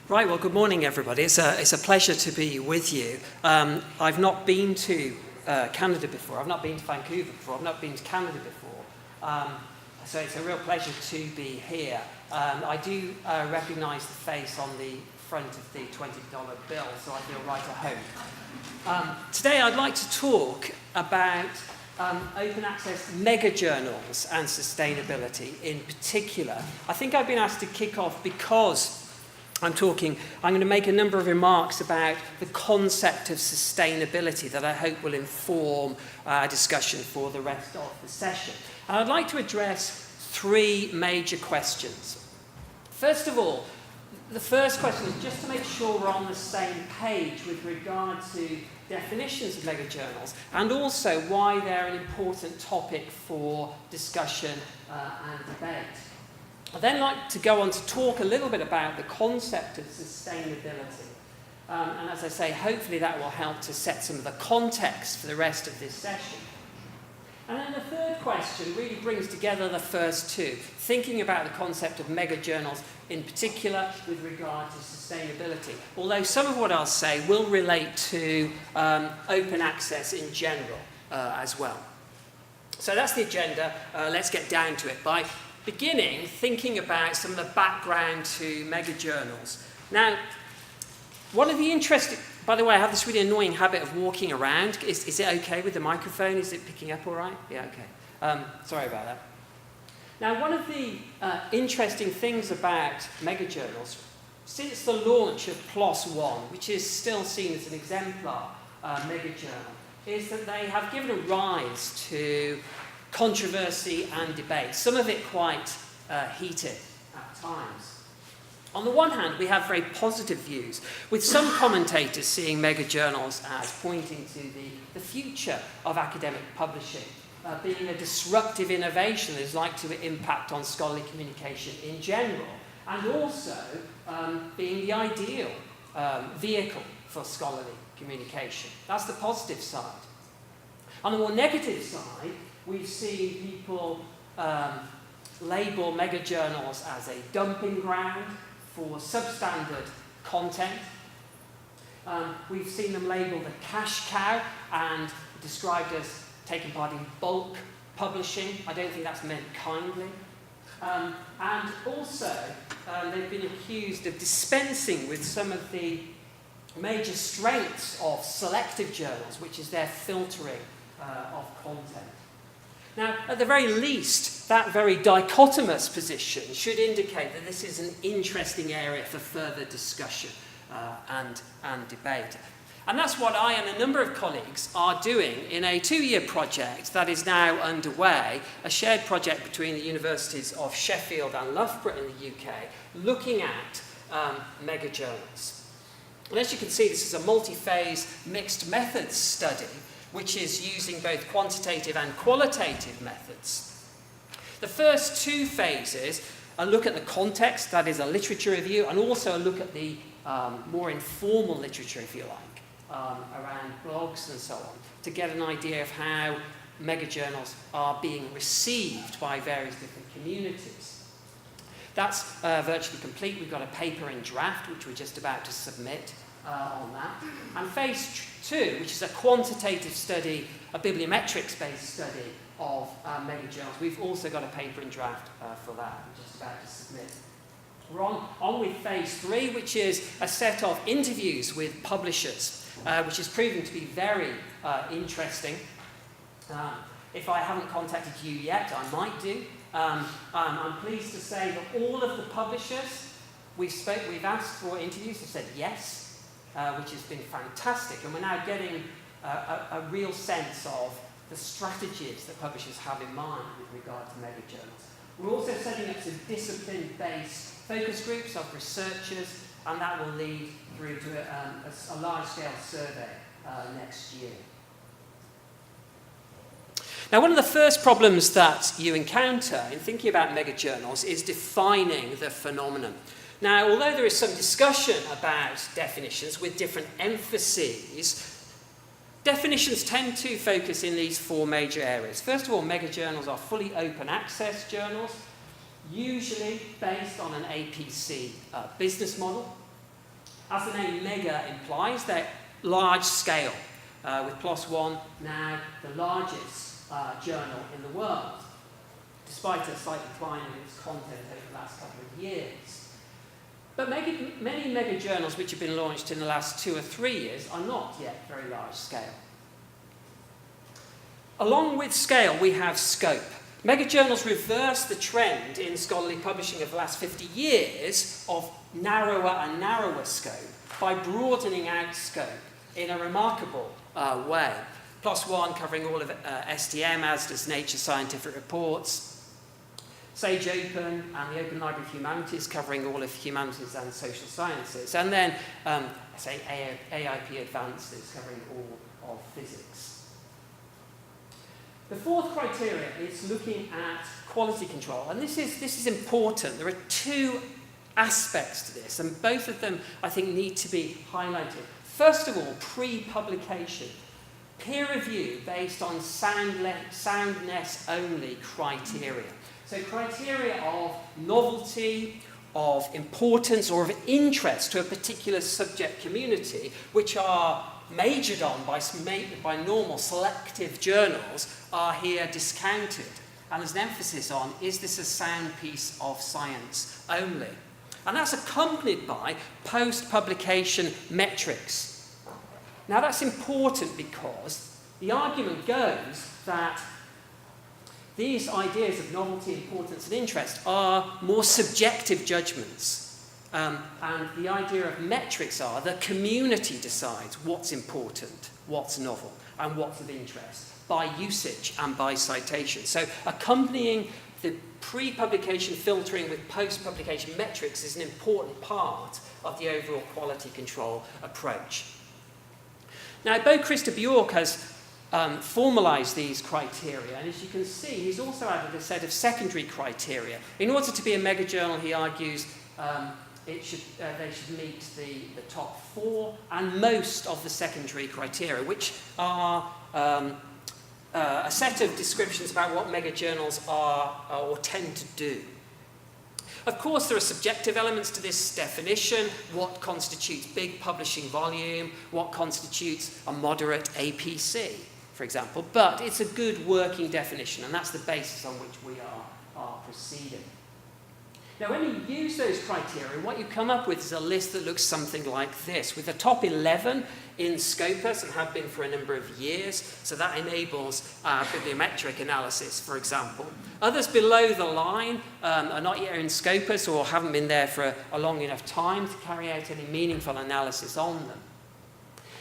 Right, well, good morning, everybody. It's a pleasure to be with you. I've not been to Canada before. I've not been to Vancouver before. I've not been to Canada before. So it's a real pleasure to be here. I do recognise the face on the front of the $20 bill, so I feel right at home. Today I'd like to talk about open access mega journals and sustainability in particular. I think I've been asked to kick off because I'm going to make a number of remarks about the concept of sustainability that I hope will inform our discussion for the rest of the session. And I'd like to address three major questions. First of all, the first question is just to make sure we're on the same page with regard to definitions of mega journals and also why they're an important topic for discussion and debate. I'd then like to go on to talk a little bit about the concept of sustainability. And as I say, hopefully that will help to set some of the context for the rest of this session. And then the third question really brings together the first two, thinking about the concept of mega journals in particular with regard to sustainability. Although some of what I'll say will relate to open access in general as well. So that's the agenda. Let's get down to it by beginning thinking about some of the background to mega journals. Now, one of the interesting, by the way, I have this really annoying habit of walking around. Is it okay with the microphone? Is it picking up all right? Yeah, okay. Sorry about that. Now, one of the interesting things about mega journals, since the launch of PLOS One, which is still seen as an exemplar mega journal, is that they have given a rise to controversy and debate, some of it quite heated at times. On the one hand, we have very positive views, with some commentators seeing mega journals as pointing to the future of academic publishing, being a disruptive innovation that is likely to impact on scholarly communication in general, and also being the ideal vehicle for scholarly communication. That's the positive side. On the more negative side, we've seen people label mega journals as a dumping ground for substandard content. We've seen them labelled a cash cow and described as taking part in bulk publishing. I don't think that's meant kindly. And also, they've been accused of dispensing with some of the major strengths of selective journals, which is their filtering of content. Now, at the very least, that very dichotomous position should indicate that this is an interesting area for further discussion and debate. And that's what I and a number of colleagues are doing in a 2-year project that is now underway, a shared project between the universities of Sheffield and Loughborough in the UK, looking at mega journals. And as you can see, this is a multi-phase mixed methods study which is using both quantitative and qualitative methods. The first two phases, a look at the context, that is a literature review, and also a look at the more informal literature, if you like, around blogs and so on, to get an idea of how mega journals are being received by various different communities. That's virtually complete. We've got a paper in draft, which we're just about to submit on that. And phase 2, which is a quantitative study, a bibliometrics-based study of mega journals. We've also got a paper in draft for that, we're just about to submit. We're on with phase 3, which is a set of interviews with publishers, which is proving to be very interesting. If I haven't contacted you yet, I might do. I'm pleased to say that all of the publishers we've asked for interviews have said yes. Which has been fantastic, and we're now getting a real sense of the strategies that publishers have in mind with regard to mega journals. We're also setting up some discipline-based focus groups of researchers, and that will lead through to a large-scale survey next year. Now, one of the first problems that you encounter in thinking about mega journals is defining the phenomenon. Now, although there is some discussion about definitions with different emphases, definitions tend to focus in these 4 major areas. First of all, mega journals are fully open access journals, usually based on an APC business model. As the name mega implies, they're large scale, with PLOS ONE now the largest journal in the world, despite a slight decline in its content over the last couple of years. But many mega journals which have been launched in the last 2 or 3 years are not yet very large scale. Along with scale, we have scope. Mega journals reverse the trend in scholarly publishing of the last 50 years of narrower and narrower scope by broadening out scope in a remarkable way. PLOS ONE covering all of STM, as does Nature Scientific Reports. Sage Open and the Open Library of Humanities covering all of humanities and social sciences. And then, say, AIP Advances covering all of physics. The fourth criteria is looking at quality control. And this is important. There are 2 aspects to this, and both of them, I think, need to be highlighted. First of all, pre-publication. Peer review based on soundness-only criteria. So criteria of novelty, of importance, or of interest to a particular subject community, which are majored on by normal selective journals, are here discounted. And there's an emphasis on, is this a sound piece of science only? And that's accompanied by post-publication metrics. Now that's important because the argument goes that these ideas of novelty, importance, and interest are more subjective judgments. And the idea of metrics are the community decides what's important, what's novel, and what's of interest by usage and by citation. So accompanying the pre-publication filtering with post-publication metrics is an important part of the overall quality control approach. Now, Bo Christer Björk has formalised these criteria, and as you can see, he's also added a set of secondary criteria. In order to be a mega journal, he argues they should meet the top 4 and most of the secondary criteria, which are a set of descriptions about what mega journals are or tend to do. Of course, there are subjective elements to this definition. What constitutes big publishing volume? What constitutes a moderate APC, for example? But it's a good working definition, and that's the basis on which we are proceeding. Now, when you use those criteria, what you come up with is a list that looks something like this, with the top 11 in Scopus and have been for a number of years. So that enables bibliometric analysis, for example. Others below the line are not yet in Scopus or haven't been there for a long enough time to carry out any meaningful analysis on them.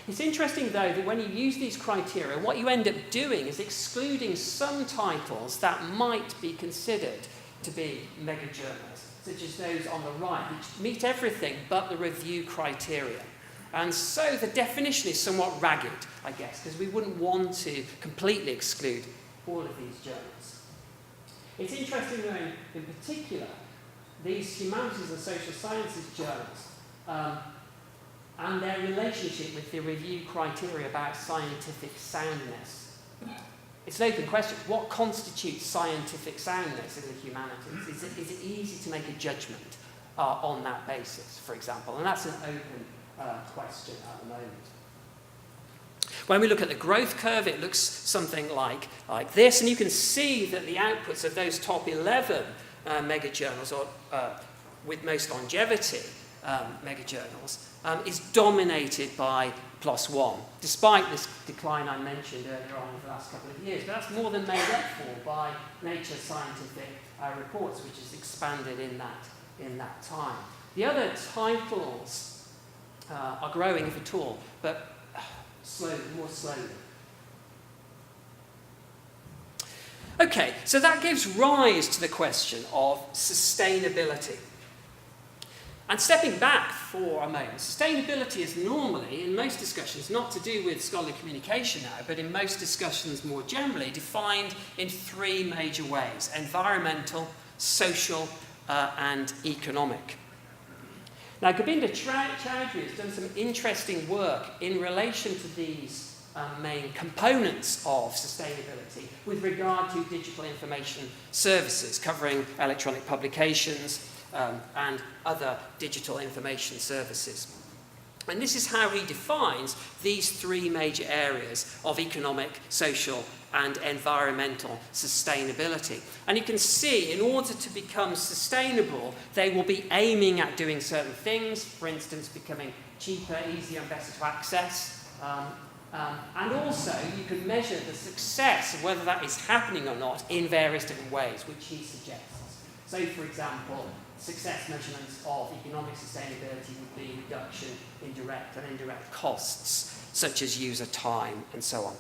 It's interesting, though, that when you use these criteria, what you end up doing is excluding some titles that might be considered to be mega journals, such as those on the right, which meet everything but the review criteria. And so the definition is somewhat ragged, I guess, because we wouldn't want to completely exclude all of these journals. It's interesting, though, in particular, these humanities and social sciences journals and their relationship with the review criteria about scientific soundness. It's an open question. What constitutes scientific soundness in the humanities? Is it easy to make a judgment on that basis, for example? And that's an open question at the moment. When we look at the growth curve, it looks something like this, and you can see that the outputs of those top 11 mega journals, or with most longevity mega journals, is dominated by PLOS ONE, despite this decline I mentioned earlier on in the last couple of years. But that's more than made up for by Nature Scientific Reports, which has expanded in that time. The other titles are growing, if at all, but more slowly. Okay, so that gives rise to the question of sustainability. And stepping back for a moment, sustainability is normally, in most discussions, not to do with scholarly communication now, but in most discussions more generally, defined in 3 major ways: environmental, social, and economic. Now, Govinda Chowdhury has done some interesting work in relation to these main components of sustainability with regard to digital information services, covering electronic publications, and other digital information services. And this is how he defines these three major areas of economic, social, and environmental sustainability. And you can see, in order to become sustainable, they will be aiming at doing certain things, for instance, becoming cheaper, easier, and better to access. And also, you can measure the success of whether that is happening or not in various different ways, which he suggests. So, for example, success measurements of economic sustainability would be reduction in direct and indirect costs, such as user time and so on.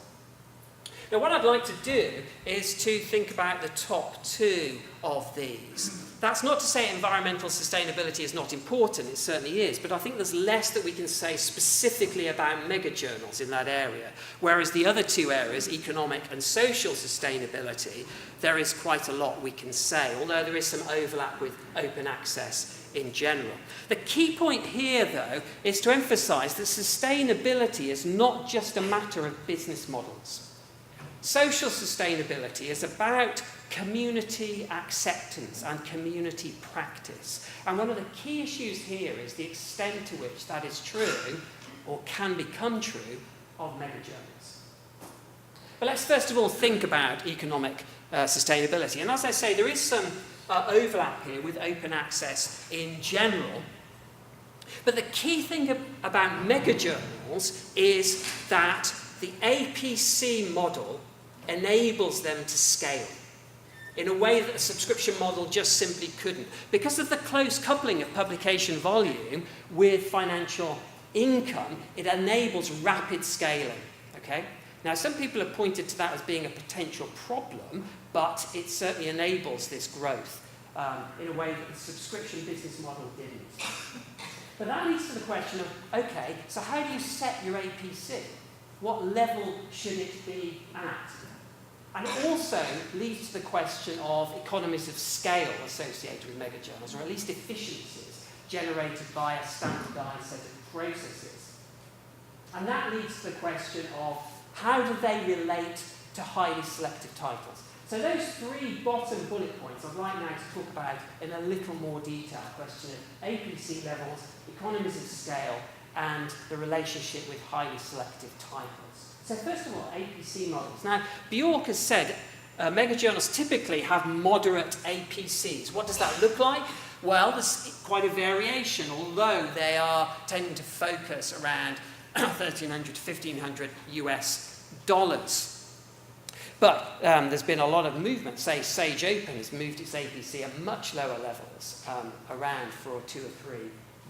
Now, what I'd like to do is to think about the top two of these. That's not to say environmental sustainability is not important, it certainly is, but I think there's less that we can say specifically about mega-journals in that area, whereas the other two areas, economic and social sustainability, there is quite a lot we can say, although there is some overlap with open access in general. The key point here, though, is to emphasise that sustainability is not just a matter of business models. Social sustainability is about community acceptance and community practice. And one of the key issues here is the extent to which that is true, or can become true, of megajournals. But let's first of all think about economic sustainability. And as I say, there is some overlap here with open access in general. But the key thing about megajournals is that the APC model enables them to scale in a way that a subscription model just simply couldn't. Because of the close coupling of publication volume with financial income, it enables rapid scaling. Okay? Now, some people have pointed to that as being a potential problem, but it certainly enables this growth in a way that the subscription business model didn't. But that leads to the question of, okay, so how do you set your APC? What level should it be at? And it also leads to the question of economies of scale associated with megajournals, or at least efficiencies generated by a standardized set of processes. And that leads to the question of how do they relate to highly selective titles? So those three bottom bullet points I'd like now to talk about in a little more detail. Question of APC levels, economies of scale, and the relationship with highly selective titles. So first of all, APC models. Now, Björk has said megajournals typically have moderate APCs. What does that look like? Well, there's quite a variation, although they are tending to focus around $1,300 to $1,500 US dollars. But there's been a lot of movement. Say, Sage Open has moved its APC at much lower levels, around for 2 or 3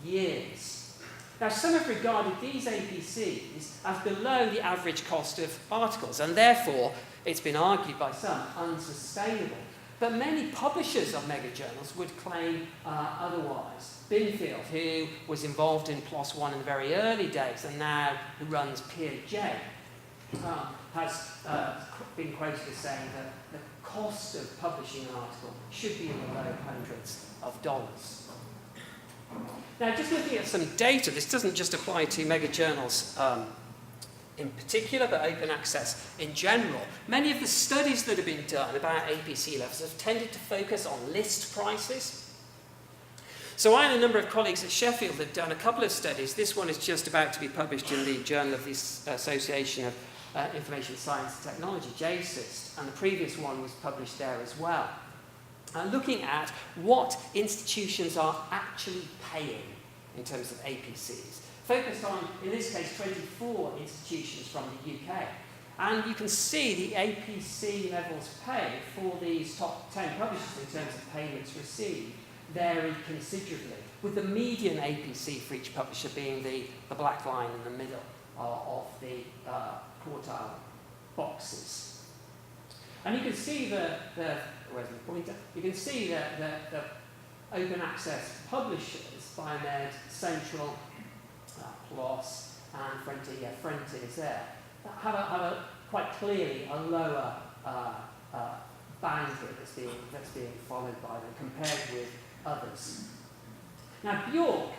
years. Now, some have regarded these APCs as below the average cost of articles, and therefore, it's been argued by some, unsustainable. But many publishers of megajournals would claim otherwise. Pinfield, who was involved in PLOS ONE in the very early days, and now who runs Peer.J, has been quoted as saying that the cost of publishing an article should be in the low hundreds of dollars. Now, just looking at some data, this doesn't just apply to megajournals in particular, but open access in general. Many of the studies that have been done about APC levels have tended to focus on list prices. So I and a number of colleagues at Sheffield have done a couple of studies. This one is just about to be published in the Journal of the Association of Information Science and Technology, JSIST, and the previous one was published there as well. Looking at what institutions are actually paying in terms of APCs. Focused on, in this case, 24 institutions from the UK. And you can see the APC levels paid for these top 10 publishers in terms of payments received vary considerably, with the median APC for each publisher being the black line in the middle of the quartile boxes. And you can see where's the pointer? You can see that the open access publishers, Biomed, Central, PLOS, and Frontier, is there, have a quite clearly a lower bandwidth that's being followed by them compared with others. Now, Björk,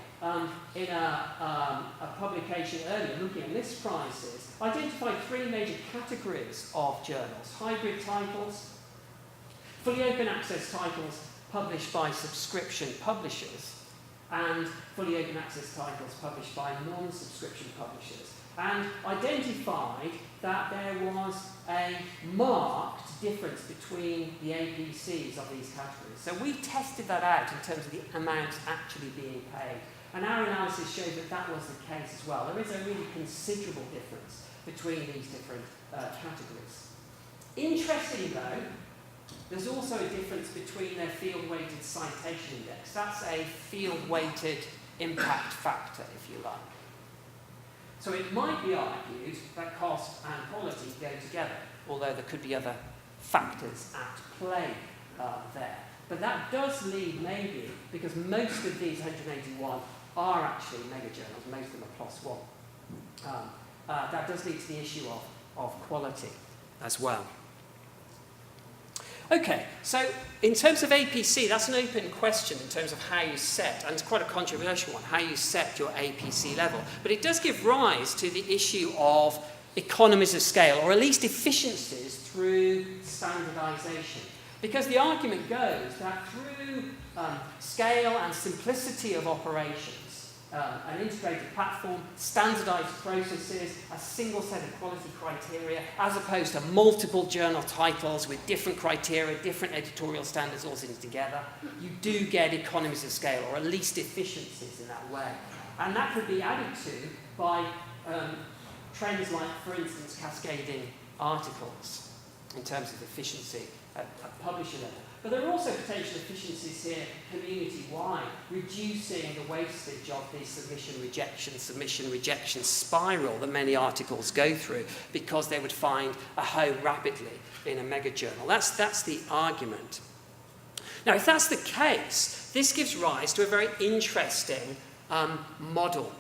in a publication earlier looking at list prices, identified 3 major categories of journals: hybrid titles, fully open access titles published by subscription publishers, and fully open access titles published by non-subscription publishers, and identified that there was a marked difference between the APCs of these categories. So we tested that out in terms of the amounts actually being paid, and our analysis showed that that was the case as well. There is a really considerable difference between these different categories. Interesting though, there's also a difference between their field-weighted citation index. That's a field-weighted impact factor, if you like. So it might be argued that cost and quality go together, although there could be other factors at play there. But that does lead maybe, because most of these 181 are actually mega journals, most of them are plus one. That does lead to the issue of quality as well. Okay, so in terms of APC, that's an open question in terms of how you set, and it's quite a controversial one, how you set your APC level. But it does give rise to the issue of economies of scale, or at least efficiencies through standardization. Because the argument goes that through scale and simplicity of operations, an integrated platform, standardized processes, a single set of quality criteria, as opposed to multiple journal titles with different criteria, different editorial standards all sitting together, you do get economies of scale, or at least efficiencies in that way. And that could be added to by trends like, for instance, cascading articles in terms of efficiency at publisher level. But there are also potential efficiencies here community-wide, reducing the wastage of the submission rejection spiral that many articles go through, because they would find a home rapidly in a mega journal. That's the argument. Now, if that's the case, this gives rise to a very interesting model.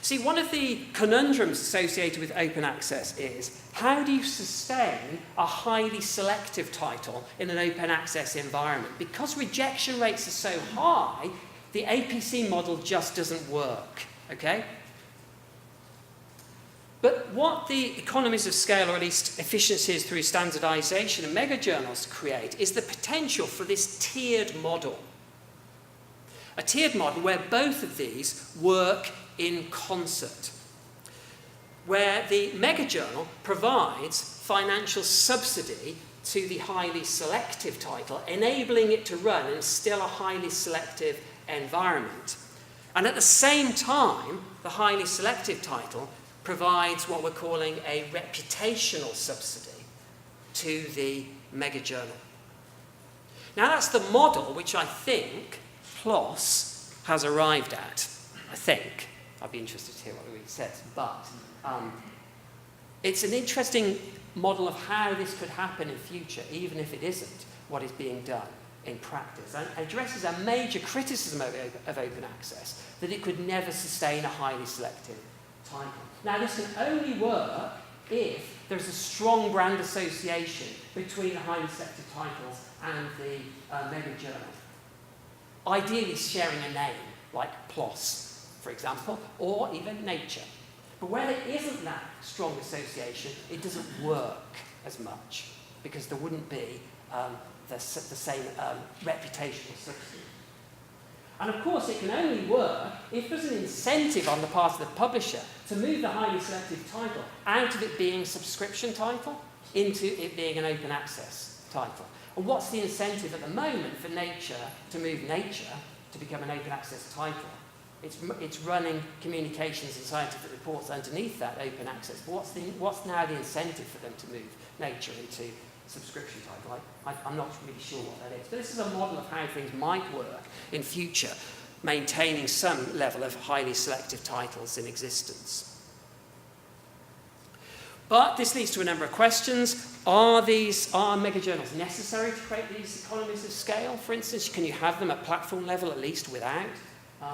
See, one of the conundrums associated with open access is, how do you sustain a highly selective title in an open access environment? Because rejection rates are so high, the APC model just doesn't work, okay? But what the economies of scale, or at least efficiencies through standardization and mega journals create, is the potential for this tiered model. A tiered model where both of these work in concert, where the mega journal provides financial subsidy to the highly selective title, enabling it to run in still a highly selective environment. And at the same time, the highly selective title provides what we're calling a reputational subsidy to the mega journal. Now that's the model which I think PLOS has arrived at, I think. I'd be interested to hear what Louise says, but it's an interesting model of how this could happen in future, even if it isn't what is being done in practice, and addresses a major criticism of open access, that it could never sustain a highly selective title. Now, this can only work if there's a strong brand association between the highly selective titles and the mega journal. Ideally sharing a name, like PLOS, for example, or even Nature. But where there isn't that strong association, it doesn't work as much, because there wouldn't be the same reputational subsidy. And of course, it can only work if there's an incentive on the part of the publisher to move the highly selective title out of it being a subscription title into it being an open access title. And what's the incentive at the moment for Nature to move Nature to become an open access title? It's running communications and scientific reports underneath that open access. But what's now the incentive for them to move Nature into subscription title? I'm not really sure what that is. But this is a model of how things might work in future, maintaining some level of highly selective titles in existence. But this leads to a number of questions. Are mega journals necessary to create these economies of scale? For instance, can you have them at platform level at least without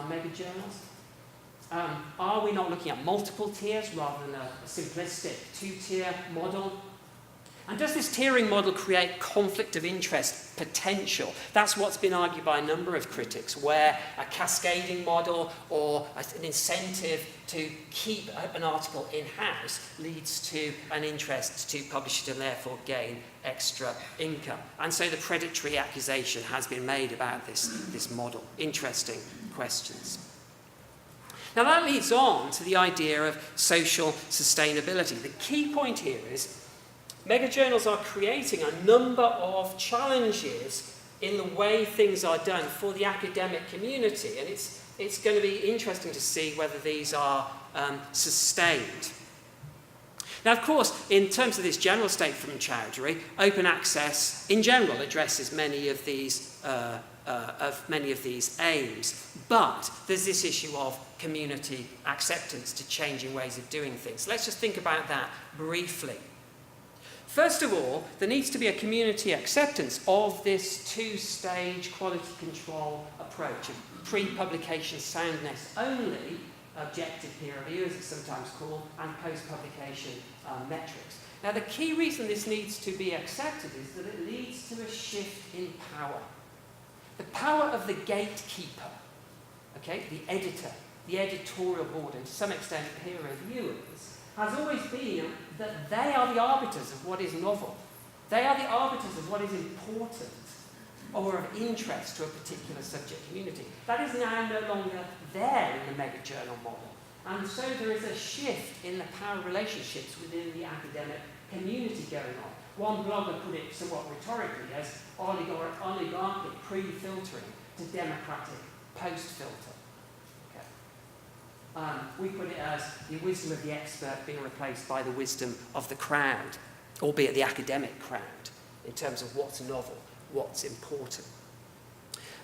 mega journals? Are we not looking at multiple tiers rather than a simplistic two-tier model? And does this tiering model create conflict of interest potential? That's what's been argued by a number of critics, where a cascading model or an incentive to keep an article in-house leads to an interest to publish it and therefore gain extra income. And so the predatory accusation has been made about this model. Interesting questions. Now that leads on to the idea of social sustainability. The key point here is megajournals are creating a number of challenges in the way things are done for the academic community, and it's going to be interesting to see whether these are sustained. Now, of course, in terms of this general statement from Chowdhury, open access in general addresses many of these aims, but there's this issue of community acceptance to changing ways of doing things. Let's just think about that briefly. First of all, there needs to be a community acceptance of this two-stage quality control approach of pre-publication soundness only, objective peer review as it's sometimes called, and post-publication metrics. Now the key reason this needs to be accepted is that it leads to a shift in power. The power of the gatekeeper, okay, the editor, the editorial board, and to some extent peer reviewers, has always been that they are the arbiters of what is novel. They are the arbiters of what is important or of interest to a particular subject community. That is now no longer there in the megajournal model. And so there is a shift in the power relationships within the academic community going on. One blogger put it somewhat rhetorically as oligarchic pre-filtering to democratic post-filter. Okay. We put it as the wisdom of the expert being replaced by the wisdom of the crowd, albeit the academic crowd, in terms of what's novel, what's important.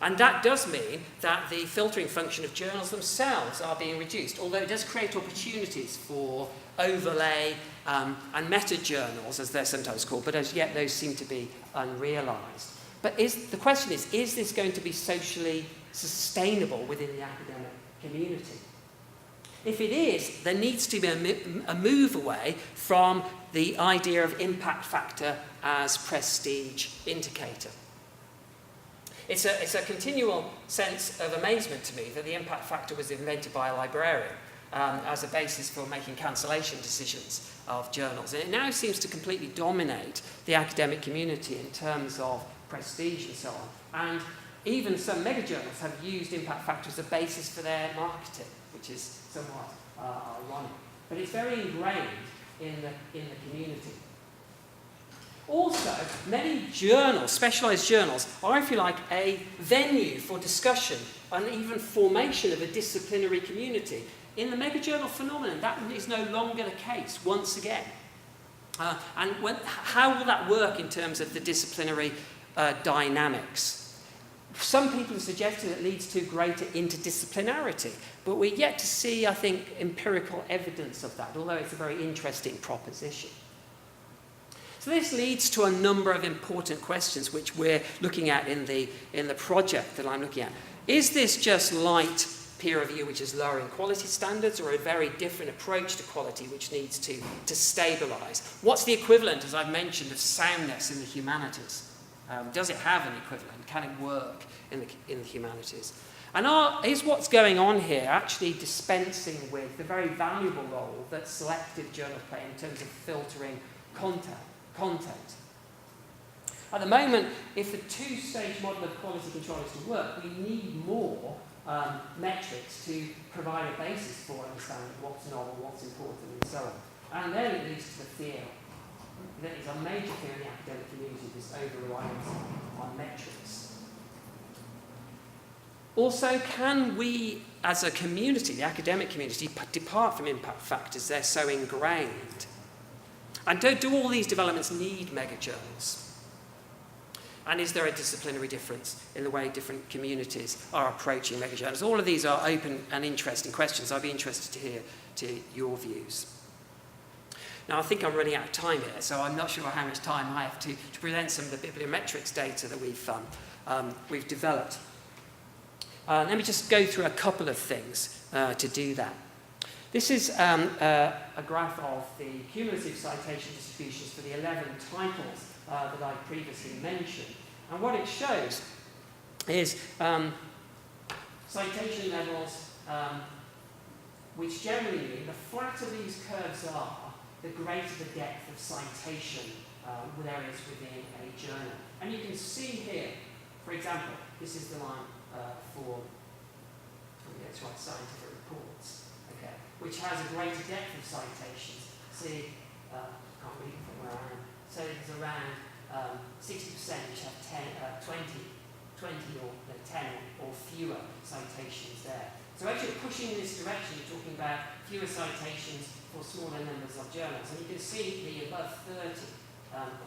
And that does mean that the filtering function of journals themselves are being reduced, although it does create opportunities for overlay and meta-journals, as they're sometimes called, but as yet those seem to be unrealised. But the question is this going to be socially sustainable within the academic community? If it is, there needs to be a move away from the idea of impact factor as prestige indicator. It's a continual sense of amazement to me that the impact factor was invented by a librarian as a basis for making cancellation decisions of journals. And it now seems to completely dominate the academic community in terms of prestige and so on. And even some megajournals have used impact factor as a basis for their marketing, which is somewhat ironic. But it's very ingrained in the community. Also, many journals, specialised journals, are, if you like, a venue for discussion and even formation of a disciplinary community. In the megajournal phenomenon, that is no longer the case, once again. How will that work in terms of the disciplinary dynamics? Some people have suggested it leads to greater interdisciplinarity, but we're yet to see, I think, empirical evidence of that, although it's a very interesting proposition. So this leads to a number of important questions which we're looking at in the project that I'm looking at. Is this just light peer review which is lowering quality standards, or a very different approach to quality which needs to stabilise? What's the equivalent, as I've mentioned, of soundness in the humanities? Does it have an equivalent? Can it work in the humanities? And is what's going on here actually dispensing with the very valuable role that selective journals play in terms of filtering content? At the moment, if the two-stage model of quality control is to work, we need more metrics to provide a basis for understanding what's novel, what's important, and so on. And then it leads to the fear. That is a major fear in the academic community, this over-reliance on metrics. Also, can we, as a community, the academic community, depart from impact factors? They're so ingrained. And do all these developments need megajournals? And is there a disciplinary difference in the way different communities are approaching megajournals? All of these are open and interesting questions. I'd be interested to hear your views. Now, I think I'm running out of time here, so I'm not sure how much time I have to present some of the bibliometrics data that we've developed. Let me just go through a couple of things to do that. This is a graph of the cumulative citation distributions for the 11 titles that I previously mentioned. And what it shows is citation levels, which generally mean the flatter these curves are, the greater the depth of citation with areas within a journal. And you can see here, for example, this is the line for when we get to our scientific reports, okay, which has a greater depth of citations. See, I can't read it from where I am. So there's around 60% which have 20 or 10 or fewer citations there. So actually pushing in this direction, you're talking about fewer citations for smaller numbers of journals. And you can see the above 30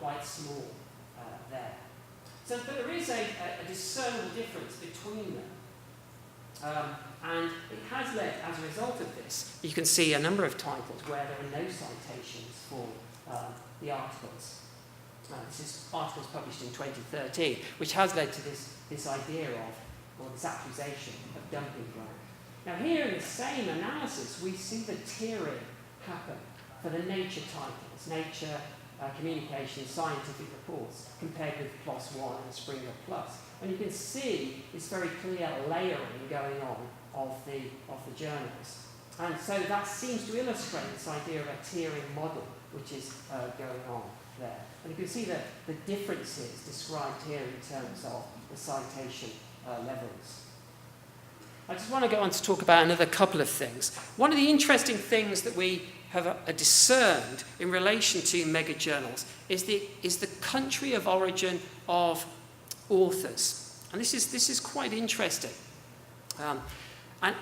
quite small there. So, but there is a discernible difference between them. And it has led, as a result of this, you can see a number of titles where there are no citations for the articles. This is articles published in 2013, which has led to this idea of, or this accusation of dumping ground. Now here in the same analysis, we see the tiering happen for the nature titles, nature, communication, scientific reports, compared with PLOS One and Springer Plus. And you can see this very clear layering going on of the journals. And so that seems to illustrate this idea of a tiering model, which is going on there. And you can see the differences described here in terms of the citation levels. I just want to go on to talk about another couple of things. One of the interesting things that we have discerned in relation to mega journals is the country of origin of authors. And this is quite interesting. And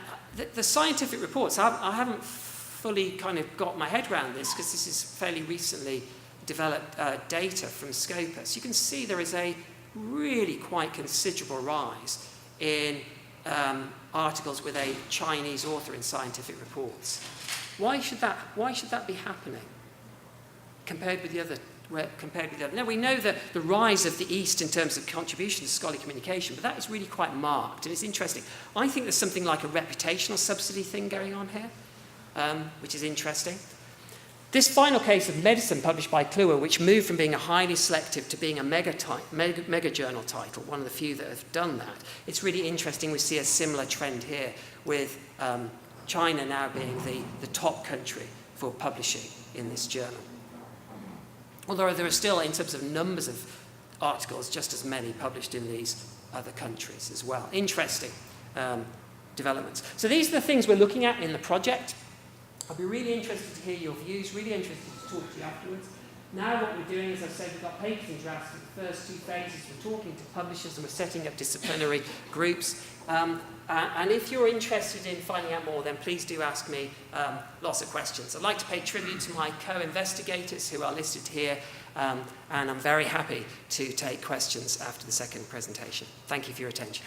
the scientific reports, I haven't fully kind of got my head around this because this is fairly recently developed data from Scopus. You can see there is a really quite considerable rise in articles with a Chinese author in scientific reports. Why should that be happening compared with the other? Now we know that the rise of the East in terms of contribution to scholarly communication, but that is really quite marked, and it's interesting. I think there's something like a reputational subsidy thing going on here, which is interesting. This final case of medicine published by Kluwer, which moved from being a highly selective to being a mega journal title, one of the few that have done that. It's really interesting. We see a similar trend here with China now being the top country for publishing in this journal. Although there are still, in terms of numbers of articles, just as many published in these other countries as well. Interesting developments. So these are the things we're looking at in the project. I'll be really interested to hear your views, really interested to talk to you afterwards. Now what we're doing, as I've said, we've got papers in drafts for the first two phases. We're talking to publishers and we're setting up disciplinary groups. And if you're interested in finding out more, then please do ask me lots of questions. I'd like to pay tribute to my co-investigators who are listed here, and I'm very happy to take questions after the second presentation. Thank you for your attention.